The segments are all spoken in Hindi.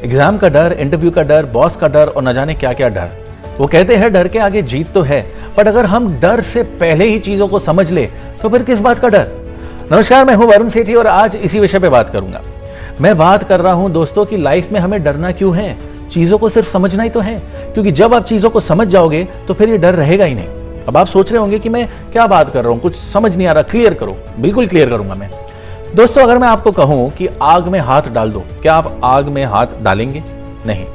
एग्जाम का डर, इंटरव्यू का डर, बॉस का डर और न जाने क्या क्या डर। वो कहते हैं डर के आगे जीत तो है, पर अगर हम डर से पहले ही चीजों को समझ ले तो फिर किस बात का डर। नमस्कार, मैं हूं वरुण सेठी और आज इसी विषय पे बात करूंगा। मैं बात कर रहा हूं दोस्तों की लाइफ में हमें डरना क्यों है। चीजों को सिर्फ समझना ही तो है, क्योंकि जब आप चीजों को समझ जाओगे तो फिर ये डर रहेगा ही नहीं। अब आप सोच रहे होंगे कि मैं क्या बात कर रहा हूं, कुछ समझ नहीं आ रहा, क्लियर करो। बिल्कुल क्लियर करूंगा मैं। दोस्तों, अगर मैं आपको कहूं कि आग में हाथ डाल दो, क्या आप आग में हाथ डालेंगे? नहीं,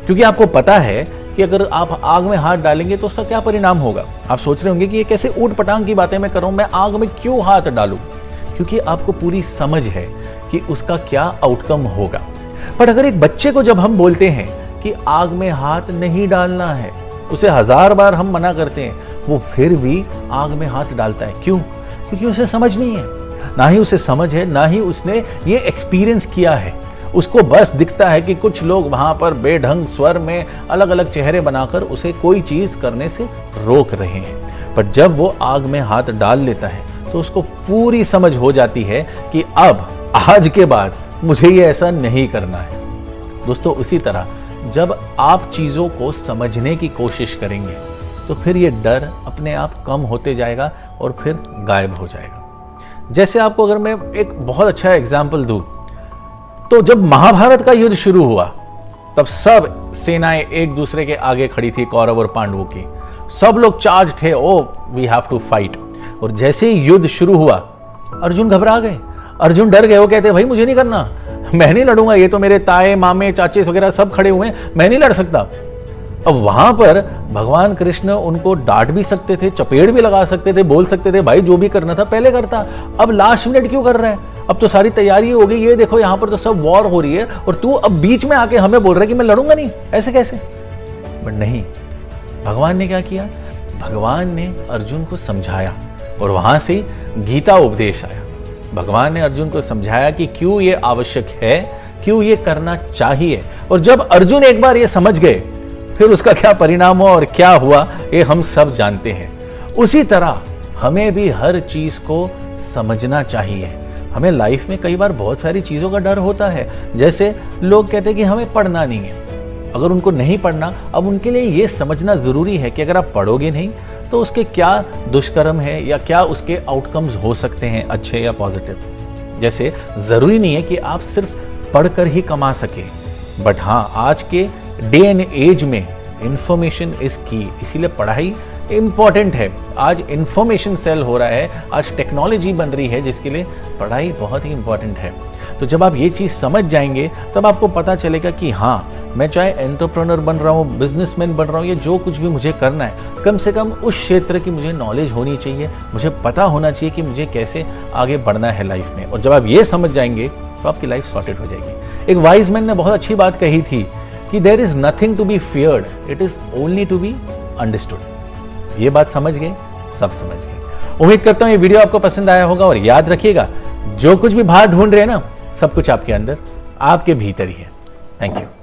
क्योंकि आपको पता है कि अगर आप आग में हाथ डालेंगे तो उसका क्या परिणाम होगा। आप सोच रहे होंगे कि ये कैसे ऊट पटांग की बातें मैं कर रहा हूं, मैं आग में क्यों हाथ डालूं? क्योंकि आपको पूरी समझ है कि उसका क्या आउटकम होगा। पर अगर एक बच्चे को जब हम बोलते हैं कि आग में हाथ नहीं डालना है, उसे 1000 बार हम मना करते हैं, वो फिर भी आग में हाथ डालता है। क्यों? क्योंकि उसे समझ नहीं है, ना ही उसे समझ है, ना ही उसने ये एक्सपीरियंस किया है। उसको बस दिखता है कि कुछ लोग वहां पर बेढंग स्वर में अलग अलग चेहरे बनाकर उसे कोई चीज करने से रोक रहे हैं। पर जब वो आग में हाथ डाल लेता है तो उसको पूरी समझ हो जाती है कि अब आज के बाद मुझे ये ऐसा नहीं करना है। दोस्तों, उसी तरह जब आप चीजों को समझने की कोशिश करेंगे तो फिर ये डर अपने आप कम होते जाएगा और फिर गायब हो जाएगा। जैसे आपको अगर मैं एक बहुत अच्छा एग्जाम्पल दूं, तो जब महाभारत का युद्ध शुरू हुआ तब सब सेनाएं एक दूसरे के आगे खड़ी थी, कौरव और पांडवों की। सब लोग चार्ज थे, oh we have to fight. और जैसे ही युद्ध शुरू हुआ, अर्जुन घबरा गए, अर्जुन डर गए। वो कहते भाई मुझे नहीं करना, मैं नहीं लड़ूंगा, ये तो मेरे ताए मामे चाचे वगैरह सब खड़े हुए हैं, मैं नहीं लड़ सकता। अब वहां पर भगवान कृष्ण उनको डांट भी सकते थे, चपेट भी लगा सकते थे, बोल सकते थे भाई जो भी करना था पहले करता, अब लास्ट मिनट क्यों कर रहा है? अब तो सारी तैयारी हो गई, ये देखो यहां पर तो सब वॉर हो रही है और तू अब बीच में आके हमें बोल रहा है कि मैं लड़ूंगा नहीं, ऐसे कैसे? बट नहीं, भगवान ने क्या किया? भगवान ने अर्जुन को समझाया और वहां से गीता उपदेश आया। भगवान ने अर्जुन को समझाया कि क्यों ये आवश्यक है, क्यों ये करना चाहिए। और जब अर्जुन एक बार ये समझ गए, फिर उसका क्या परिणाम हुआ और क्या हुआ ये हम सब जानते हैं। उसी तरह हमें भी हर चीज को समझना चाहिए। हमें लाइफ में कई बार बहुत सारी चीजों का डर होता है। जैसे लोग कहते हैं कि हमें पढ़ना नहीं है, अगर उनको नहीं पढ़ना, अब उनके लिए यह समझना जरूरी है कि अगर आप पढ़ोगे नहीं तो उसके क्या दुष्कर्म है या क्या उसके आउटकम्स हो सकते हैं, अच्छे या पॉजिटिव। जैसे जरूरी नहीं है कि आप सिर्फ पढ़कर ही कमा सके, बट हाँ, आज के डे एंड एज में इंफॉर्मेशन इज की, इसीलिए पढ़ाई इंपॉर्टेंट है। आज इंफॉर्मेशन सेल हो रहा है, आज टेक्नोलॉजी बन रही है, जिसके लिए पढ़ाई बहुत ही इंपॉर्टेंट है। तो जब आप ये चीज समझ जाएंगे तब आपको पता चलेगा कि हाँ, मैं चाहे एंटरप्रेन्योर बन रहा हूँ, बिजनेसमैन बन रहा हूँ, या जो कुछ भी मुझे करना है, कम से कम उस क्षेत्र की मुझे नॉलेज होनी चाहिए, मुझे पता होना चाहिए कि मुझे कैसे आगे बढ़ना है लाइफ में। और जब आप ये समझ जाएंगे तो आपकी लाइफ सॉर्टेड हो जाएगी। एक वाइज मैन ने बहुत अच्छी बात कही थी कि there is nothing to be feared, it is only to be understood. ये बात समझ गए, सब समझ गए। उम्मीद करता हूं ये वीडियो आपको पसंद आया होगा और याद रखिएगा, जो कुछ भी बाहर ढूंढ रहे हैं ना, सब कुछ आपके अंदर, आपके भीतर ही है। Thank you.